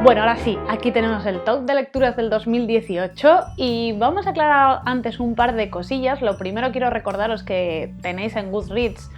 Bueno, ahora sí, aquí tenemos el top de lecturas del 2018 y vamos a aclarar antes un par de cosillas. Lo primero, quiero recordaros que tenéis en Goodreads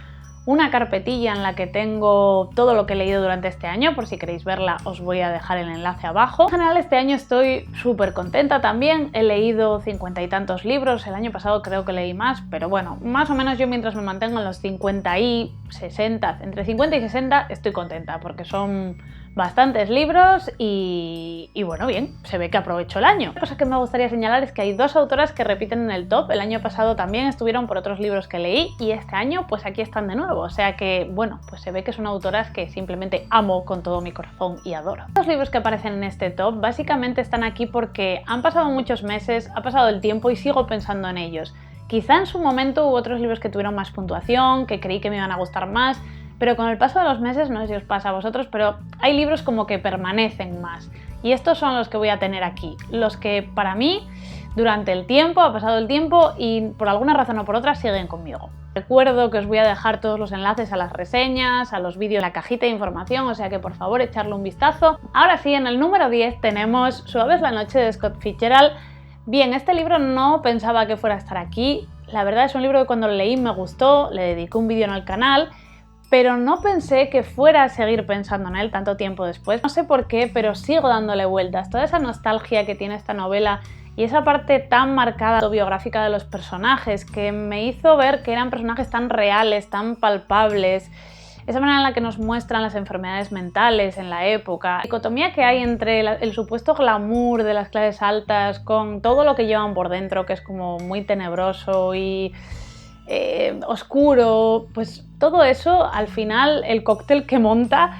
una carpetilla en la que tengo todo lo que he leído durante este año. Por si queréis verla, os voy a dejar el enlace abajo. En general, este año estoy súper contenta también. He leído 50 y tantos libros. El año pasado creo que leí más, pero bueno, más o menos yo, mientras me mantengo en los 50 y 60, entre 50 y 60, estoy contenta porque son bastantes libros y bueno, bien, se ve que aprovecho el año. Una cosa que me gustaría señalar es que hay dos autoras que repiten en el top. El año pasado también estuvieron por otros libros que leí y este año pues aquí están de nuevo. O sea que, bueno, pues se ve que son autoras que simplemente amo con todo mi corazón y adoro. Los libros que aparecen en este top básicamente están aquí porque han pasado muchos meses, ha pasado el tiempo y sigo pensando en ellos. Quizá en su momento hubo otros libros que tuvieron más puntuación, que creí que me iban a gustar más, pero con el paso de los meses, no sé si os pasa a vosotros, pero hay libros como que permanecen más. Y estos son los que voy a tener aquí, los que para mí, durante el tiempo, ha pasado el tiempo y por alguna razón o por otra siguen conmigo. Recuerdo que os voy a dejar todos los enlaces a las reseñas, a los vídeos, en la cajita de información, o sea que por favor echarle un vistazo. Ahora sí, en el número 10 tenemos Suave es la noche de Scott Fitzgerald. Bien, este libro no pensaba que fuera a estar aquí. La verdad es un libro que cuando lo leí me gustó, le dediqué un vídeo en el canal, pero no pensé que fuera a seguir pensando en él tanto tiempo después. No sé por qué, pero sigo dándole vueltas. Toda esa nostalgia que tiene esta novela y esa parte tan marcada autobiográfica de los personajes que me hizo ver que eran personajes tan reales, tan palpables. Esa manera en la que nos muestran las enfermedades mentales en la época. La dicotomía que hay entre el supuesto glamour de las clases altas con todo lo que llevan por dentro, que es como muy tenebroso y oscuro, pues todo eso al final, el cóctel que monta,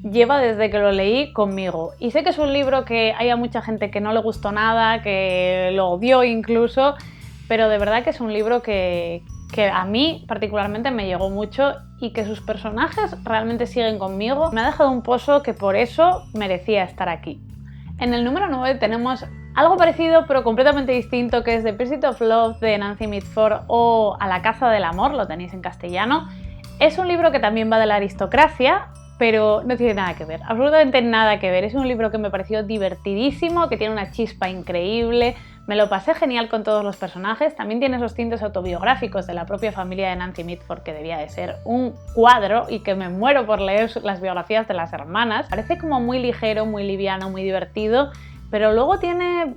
lleva desde que lo leí conmigo. Y sé que es un libro que hay a mucha gente que no le gustó nada, que lo odió incluso, pero de verdad que es un libro que a mí particularmente me llegó mucho y que sus personajes realmente siguen conmigo. Me ha dejado un pozo que por eso merecía estar aquí. En el número 9 tenemos algo parecido pero completamente distinto, que es The Pursuit of Love de Nancy Mitford o A la caza del amor, lo tenéis en castellano. Es un libro que también va de la aristocracia, pero no tiene nada que ver, absolutamente nada que ver. Es un libro que me pareció divertidísimo, que tiene una chispa increíble, me lo pasé genial con todos los personajes. También tiene esos tintes autobiográficos de la propia familia de Nancy Mitford, que debía de ser un cuadro y que me muero por leer las biografías de las hermanas. Parece como muy ligero, muy liviano, muy divertido, pero luego tiene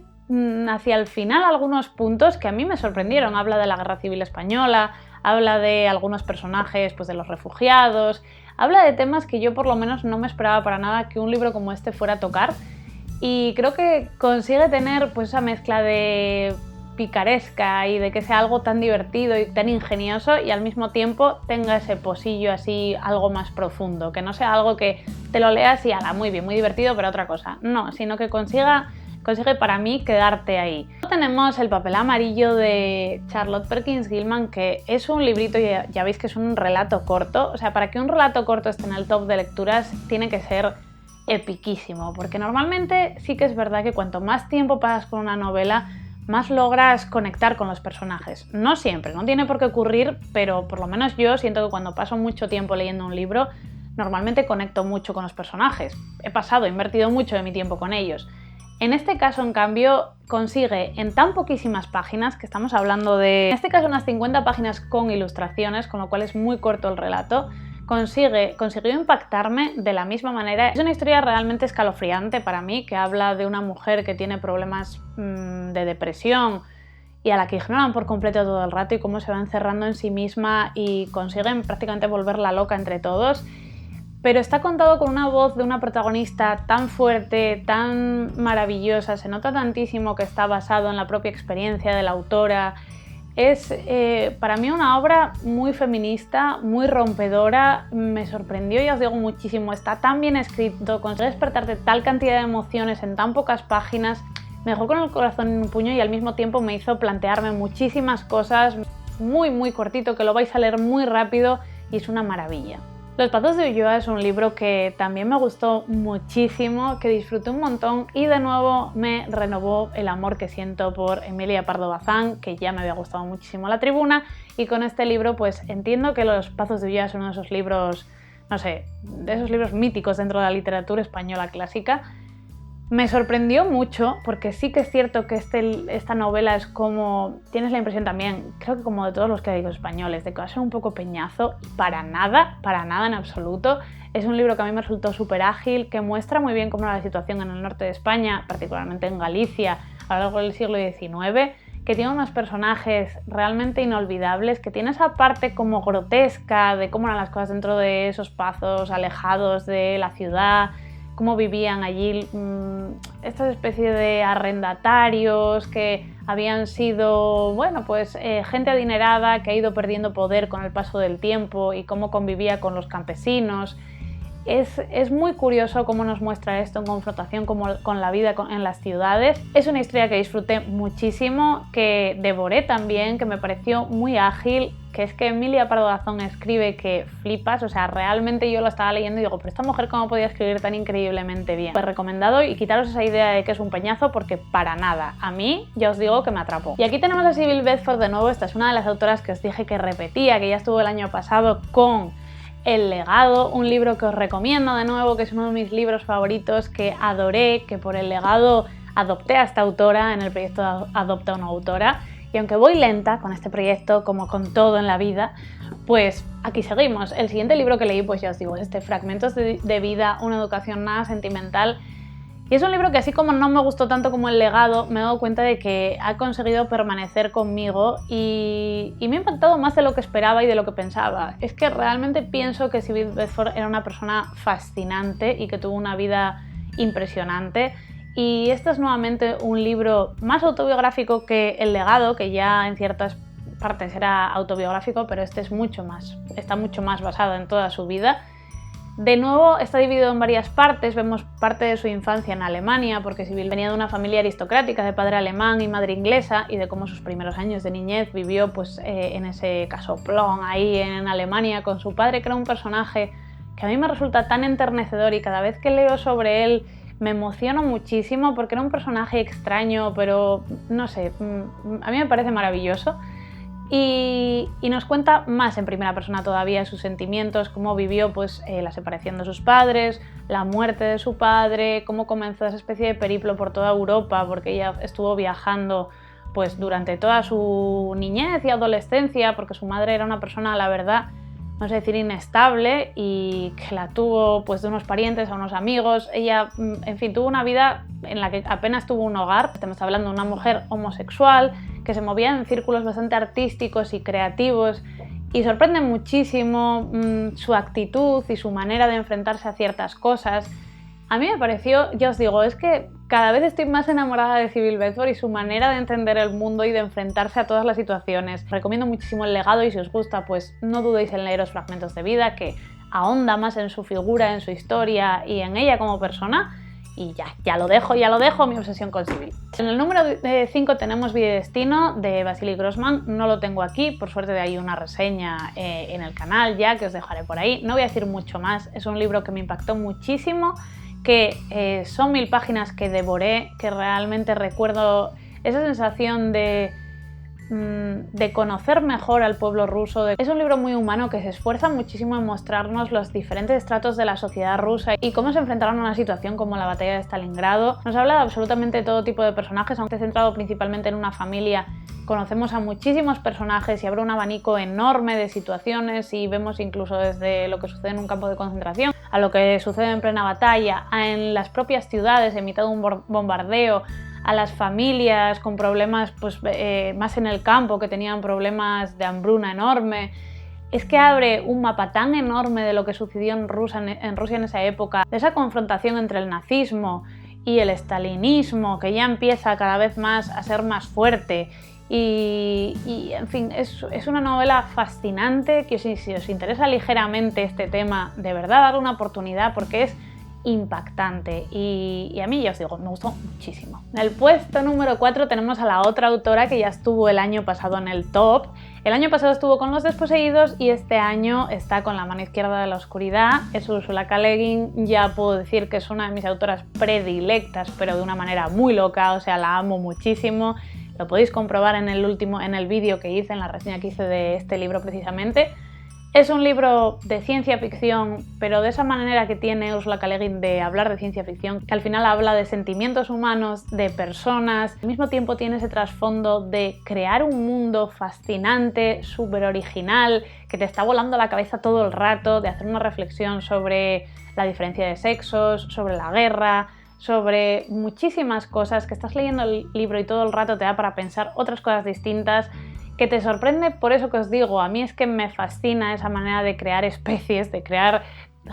hacia el final algunos puntos que a mí me sorprendieron. Habla de la Guerra Civil Española, habla de algunos personajes, pues de los refugiados, habla de temas que yo por lo menos no me esperaba para nada que un libro como este fuera a tocar, y creo que consigue tener pues esa mezcla de picaresca y de que sea algo tan divertido y tan ingenioso y al mismo tiempo tenga ese posillo así algo más profundo, que no sea algo que te lo leas y ala, muy bien, muy divertido, pero otra cosa. No, sino que consigue para mí quedarte ahí. Tenemos El papel amarillo de Charlotte Perkins Gilman, que es un librito, ya veis que es un relato corto. O sea, para que un relato corto esté en el top de lecturas tiene que ser epiquísimo, porque normalmente sí que es verdad que cuanto más tiempo pasas con una novela, más logras conectar con los personajes. No siempre, no tiene por qué ocurrir, pero por lo menos yo siento que cuando paso mucho tiempo leyendo un libro, normalmente conecto mucho con los personajes. He invertido mucho de mi tiempo con ellos. En este caso, en cambio, consigue en tan poquísimas páginas, que estamos hablando de, en este caso, unas 50 páginas con ilustraciones, con lo cual es muy corto el relato, consiguió impactarme de la misma manera. Es una historia realmente escalofriante para mí, que habla de una mujer que tiene problemas de depresión y a la que ignoran por completo todo el rato y cómo se va encerrando en sí misma y consiguen prácticamente volverla loca entre todos. Pero está contado con una voz de una protagonista tan fuerte, tan maravillosa, se nota tantísimo que está basado en la propia experiencia de la autora. Es para mí una obra muy feminista, muy rompedora, me sorprendió, ya os digo, muchísimo. Está tan bien escrito, consigue despertarte tal cantidad de emociones en tan pocas páginas, me dejó con el corazón en un puño y al mismo tiempo me hizo plantearme muchísimas cosas. Muy cortito, que lo vais a leer muy rápido y es una maravilla. Los Patos de Ulloa es un libro que también me gustó muchísimo, que disfruté un montón y de nuevo me renovó el amor que siento por Emilia Pardo Bazán, que ya me había gustado muchísimo La Tribuna, y con este libro pues entiendo que Los Patos de Ulloa es uno de esos libros, no sé, de esos libros míticos dentro de la literatura española clásica, Me sorprendió mucho porque sí que es cierto que esta novela es como, tienes la impresión también, creo que como de todos los clásicos españoles, de que va a ser un poco peñazo, y para nada en absoluto. Es un libro que a mí me resultó súper ágil, que muestra muy bien cómo era la situación en el norte de España, particularmente en Galicia, a lo largo del siglo XIX, que tiene unos personajes realmente inolvidables, que tiene esa parte como grotesca de cómo eran las cosas dentro de esos pazos alejados de la ciudad, cómo vivían allí esta especie de arrendatarios que habían sido, bueno, pues gente adinerada que ha ido perdiendo poder con el paso del tiempo y cómo convivía con los campesinos. Es muy curioso cómo nos muestra esto en confrontación con la vida en las ciudades. Es una historia que disfruté muchísimo, que devoré también, que me pareció muy ágil, que es que Emilia Pardo Bazán escribe que flipas, o sea, realmente yo lo estaba leyendo y digo, pero esta mujer cómo podía escribir tan increíblemente bien. Pues recomendado, y quitaros esa idea de que es un peñazo porque para nada. A mí, ya os digo que me atrapó. Y aquí tenemos a Sybil Bedford de nuevo. Esta es una de las autoras que os dije que repetía, que ya estuvo el año pasado con El legado, un libro que os recomiendo de nuevo, que es uno de mis libros favoritos, que adoré, que por El legado adopté a esta autora en el proyecto Adopta a una autora. Y aunque voy lenta con este proyecto, como con todo en la vida, pues aquí seguimos. El siguiente libro que leí, pues ya os digo, Fragmentos de vida, una educación nada sentimental. Y es un libro que, así como no me gustó tanto como El legado, me he dado cuenta de que ha conseguido permanecer conmigo y me ha impactado más de lo que esperaba y de lo que pensaba. Es que realmente pienso que Sybil Bedford era una persona fascinante y que tuvo una vida impresionante. Y este es nuevamente un libro más autobiográfico que El legado, que ya en ciertas partes era autobiográfico, pero este es está mucho más basado en toda su vida. De nuevo está dividido en varias partes. Vemos parte de su infancia en Alemania, porque Sybil venía de una familia aristocrática de padre alemán y madre inglesa, y de cómo sus primeros años de niñez vivió pues, en ese casoplón ahí en Alemania con su padre, que era un personaje que a mí me resulta tan enternecedor, y cada vez que leo sobre él me emociono muchísimo porque era un personaje extraño, pero no sé, a mí me parece maravilloso. Y nos cuenta más en primera persona todavía sus sentimientos, cómo vivió pues, la separación de sus padres, la muerte de su padre, cómo comenzó esa especie de periplo por toda Europa, porque ella estuvo viajando pues, durante toda su niñez y adolescencia, porque su madre era una persona, la verdad, no sé decir inestable, y que la tuvo pues, de unos parientes a unos amigos. Ella, en fin, tuvo una vida en la que apenas tuvo un hogar. Estamos hablando de una mujer homosexual que se movía en círculos bastante artísticos y creativos, y sorprende muchísimo su actitud y su manera de enfrentarse a ciertas cosas. A mí me pareció, ya os digo, es que cada vez estoy más enamorada de Sybil Bedford y su manera de entender el mundo y de enfrentarse a todas las situaciones. Recomiendo muchísimo El legado, y si os gusta, pues no dudéis en leeros Fragmentos de vida, que ahonda más en su figura, en su historia y en ella como persona. Y ya lo dejo, mi obsesión con Sybil. En el número 5 tenemos Vida y Destino, de Vasily Grossman. No lo tengo aquí, por suerte hay una reseña en el canal ya, que os dejaré por ahí. No voy a decir mucho más, es un libro que me impactó muchísimo, que son 1000 páginas que devoré, que realmente recuerdo esa sensación de conocer mejor al pueblo ruso. Es un libro muy humano que se esfuerza muchísimo en mostrarnos los diferentes estratos de la sociedad rusa y cómo se enfrentaron a una situación como la batalla de Stalingrado. Nos habla de absolutamente todo tipo de personajes, aunque centrado principalmente en una familia. Conocemos a muchísimos personajes y abre un abanico enorme de situaciones, y vemos incluso desde lo que sucede en un campo de concentración a lo que sucede en plena batalla, en las propias ciudades en mitad de un bombardeo, a las familias con problemas pues, más en el campo, que tenían problemas de hambruna enorme. Es que abre un mapa tan enorme de lo que sucedió en Rusia en esa época, de esa confrontación entre el nazismo y el stalinismo, que ya empieza cada vez más a ser más fuerte. Y en fin, es una novela fascinante que si os interesa ligeramente este tema, de verdad dar una oportunidad, porque es impactante y a mí, ya os digo, me gustó muchísimo. En el puesto número 4 tenemos a la otra autora que ya estuvo el año pasado en el top. El año pasado estuvo con Los desposeídos y este año está con La mano izquierda de la oscuridad. Es Ursula K. Le Guin. Ya puedo decir que es una de mis autoras predilectas, pero de una manera muy loca, o sea, la amo muchísimo. Lo podéis comprobar en el vídeo que hice, en la reseña que hice de este libro precisamente. Es un libro de ciencia ficción, pero de esa manera que tiene Ursula K. Le Guin de hablar de ciencia ficción, que al final habla de sentimientos humanos, de personas, al mismo tiempo tiene ese trasfondo de crear un mundo fascinante, súper original, que te está volando la cabeza todo el rato, de hacer una reflexión sobre la diferencia de sexos, sobre la guerra, sobre muchísimas cosas, que estás leyendo el libro y todo el rato te da para pensar otras cosas distintas, que te sorprende. Por eso que os digo, a mí es que me fascina esa manera de crear especies, de crear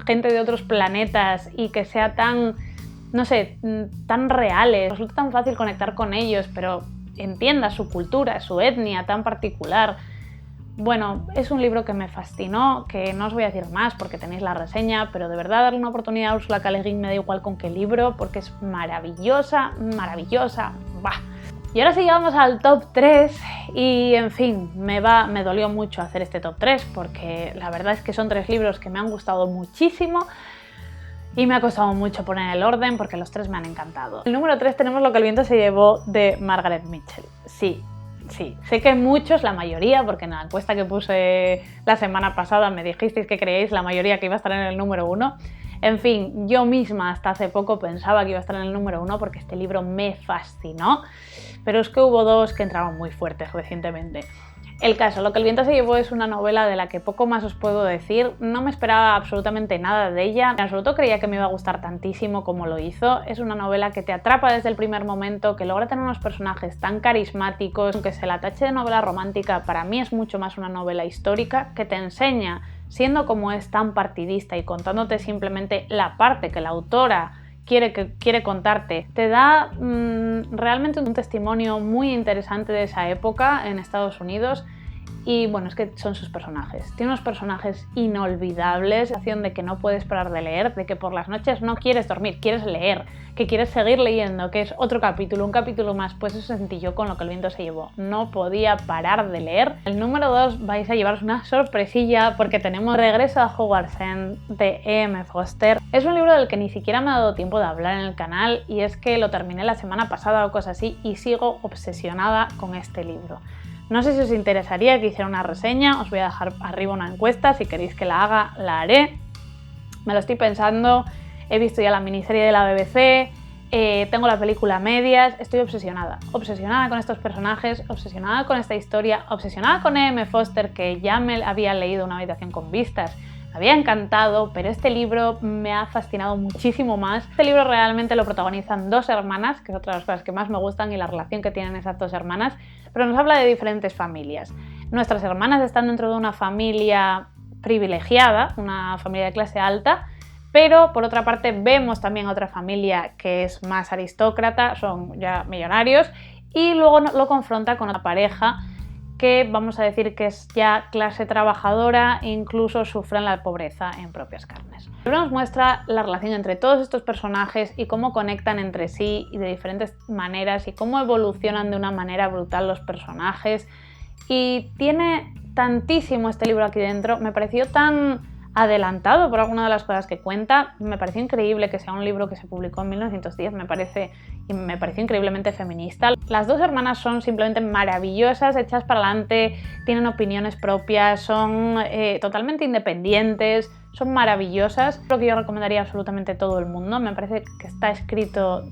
gente de otros planetas y que sea tan, no sé, tan reales. Resulta tan fácil conectar con ellos, pero entienda su cultura, su etnia tan particular. Bueno, es un libro que me fascinó, que no os voy a decir más porque tenéis la reseña, pero de verdad darle una oportunidad a Ursula K. Le Guin, me da igual con qué libro, porque es maravillosa, maravillosa. ¡Bah! Y ahora sí llegamos al top 3 y, en fin, me dolió mucho hacer este top 3 porque la verdad es que son 3 libros que me han gustado muchísimo y me ha costado mucho poner el orden porque los 3 me han encantado. El número 3 tenemos Lo que el viento se llevó, de Margaret Mitchell. Sí, sé que muchos, la mayoría, porque en la encuesta que puse la semana pasada me dijisteis que creéis la mayoría que iba a estar en el número 1. En fin, yo misma hasta hace poco pensaba que iba a estar en el número 1 porque este libro me fascinó, pero es que hubo 2 que entraron muy fuertes recientemente. El caso, Lo que el viento se llevó es una novela de la que poco más os puedo decir. No me esperaba absolutamente nada de ella, en absoluto creía que me iba a gustar tantísimo como lo hizo. Es una novela que te atrapa desde el primer momento, que logra tener unos personajes tan carismáticos, aunque se la tache de novela romántica, para mí es mucho más una novela histórica que te enseña, siendo como es tan partidista y contándote simplemente la parte que la autora quiere contarte, te da realmente un testimonio muy interesante de esa época en Estados Unidos. Y bueno, es que son sus personajes. Tiene unos personajes inolvidables, la sensación de que no puedes parar de leer, de que por las noches no quieres dormir, quieres leer, que quieres seguir leyendo, que es otro capítulo, un capítulo más. Pues eso sentí yo con Lo que el viento se llevó. No podía parar de leer. El número 2 vais a llevaros una sorpresilla porque tenemos Regreso a Hogwarts End, de E.M. Forster. Es un libro del que ni siquiera me ha dado tiempo de hablar en el canal y es que lo terminé la semana pasada o cosas así y sigo obsesionada con este libro. No sé si os interesaría que hiciera una reseña, os voy a dejar arriba una encuesta, si queréis que la haga, la haré. Me lo estoy pensando, he visto ya la miniserie de la BBC, tengo la película a medias, estoy obsesionada con estos personajes, obsesionada con esta historia, obsesionada con E.M. Forster, que ya me había leído Una habitación con vistas, me había encantado, pero este libro me ha fascinado muchísimo más. Este libro realmente lo protagonizan 2 hermanas, que es otra de las cosas que más me gustan y la relación que tienen esas 2 hermanas, pero nos habla de diferentes familias. Nuestras hermanas están dentro de una familia privilegiada, una familia de clase alta, pero por otra parte vemos también otra familia que es más aristócrata, son ya millonarios, y luego lo confronta con una pareja que vamos a decir que es ya clase trabajadora e incluso sufren la pobreza en propias carnes. El libro nos muestra la relación entre todos estos personajes y cómo conectan entre sí y de diferentes maneras y cómo evolucionan de una manera brutal los personajes. Y tiene tantísimo este libro aquí dentro, me pareció tan adelantado por alguna de las cosas que cuenta, me pareció increíble que sea un libro que se publicó en 1910, me pareció increíblemente feminista. Las 2 hermanas son simplemente maravillosas, hechas para adelante, tienen opiniones propias, son totalmente independientes, son maravillosas. Lo que yo recomendaría a absolutamente todo el mundo, me parece que está escrito,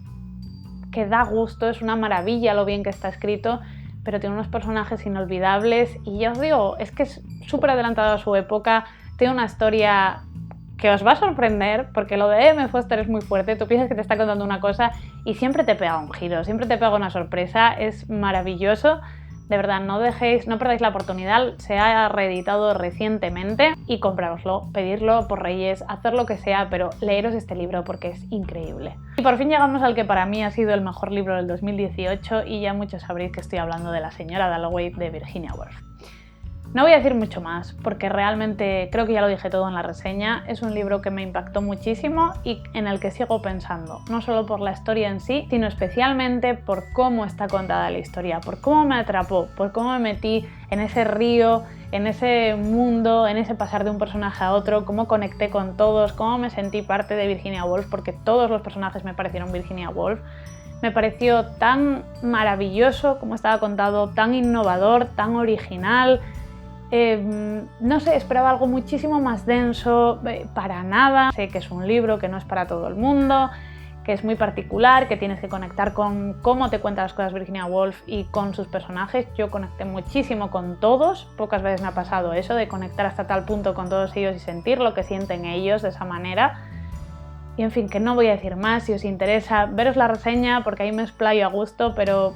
que da gusto, es una maravilla lo bien que está escrito, pero tiene unos personajes inolvidables y ya os digo, es que es súper adelantado a su época. Tiene una historia que os va a sorprender porque lo de E.M. Forster es muy fuerte, tú piensas que te está contando una cosa y siempre te pega un giro, siempre te pega una sorpresa, es maravilloso. De verdad, no perdáis la oportunidad, se ha reeditado recientemente y comprároslo, pedirlo por Reyes, hacer lo que sea, pero leeros este libro porque es increíble. Y por fin llegamos al que para mí ha sido el mejor libro del 2018 y ya muchos sabréis que estoy hablando de La señora Dalloway, de Virginia Woolf. No voy a decir mucho más, porque realmente creo que ya lo dije todo en la reseña. Es un libro que me impactó muchísimo y en el que sigo pensando, no solo por la historia en sí, sino especialmente por cómo está contada la historia, por cómo me atrapó, por cómo me metí en ese río, en ese mundo, en ese pasar de un personaje a otro, cómo conecté con todos, cómo me sentí parte de Virginia Woolf, porque todos los personajes me parecieron Virginia Woolf. Me pareció tan maravilloso como estaba contado, tan innovador, tan original. No sé, esperaba algo muchísimo más denso, para nada. Sé que es un libro que no es para todo el mundo, que es muy particular, que tienes que conectar con cómo te cuenta las cosas Virginia Woolf y con sus personajes. Yo conecté muchísimo con todos, pocas veces me ha pasado eso, de conectar hasta tal punto con todos ellos y sentir lo que sienten ellos de esa manera. Y en fin, que no voy a decir más. Si os interesa, veros la reseña porque ahí me explayo a gusto, pero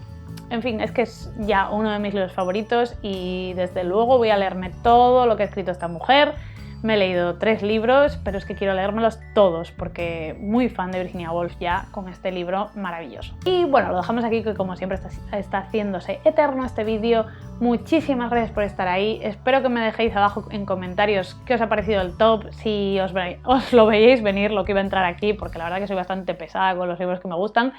en fin, es que es ya uno de mis libros favoritos y desde luego voy a leerme todo lo que ha escrito esta mujer. Me he leído 3 libros, pero es que quiero leérmelos todos porque muy fan de Virginia Woolf ya con este libro maravilloso. Y bueno, lo dejamos aquí, que como siempre está haciéndose eterno este vídeo. Muchísimas gracias por estar ahí. Espero que me dejéis abajo en comentarios qué os ha parecido el top, si os lo veíais venir lo que iba a entrar aquí, porque la verdad que soy bastante pesada con los libros que me gustan.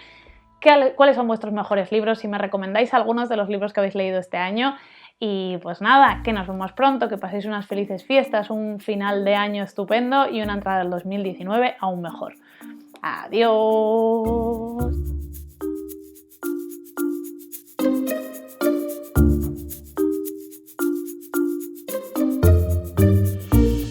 ¿Cuáles son vuestros mejores libros? Si me recomendáis algunos de los libros que habéis leído este año. Y pues nada, que nos vemos pronto, que paséis unas felices fiestas, un final de año estupendo y una entrada del 2019 aún mejor. ¡Adiós!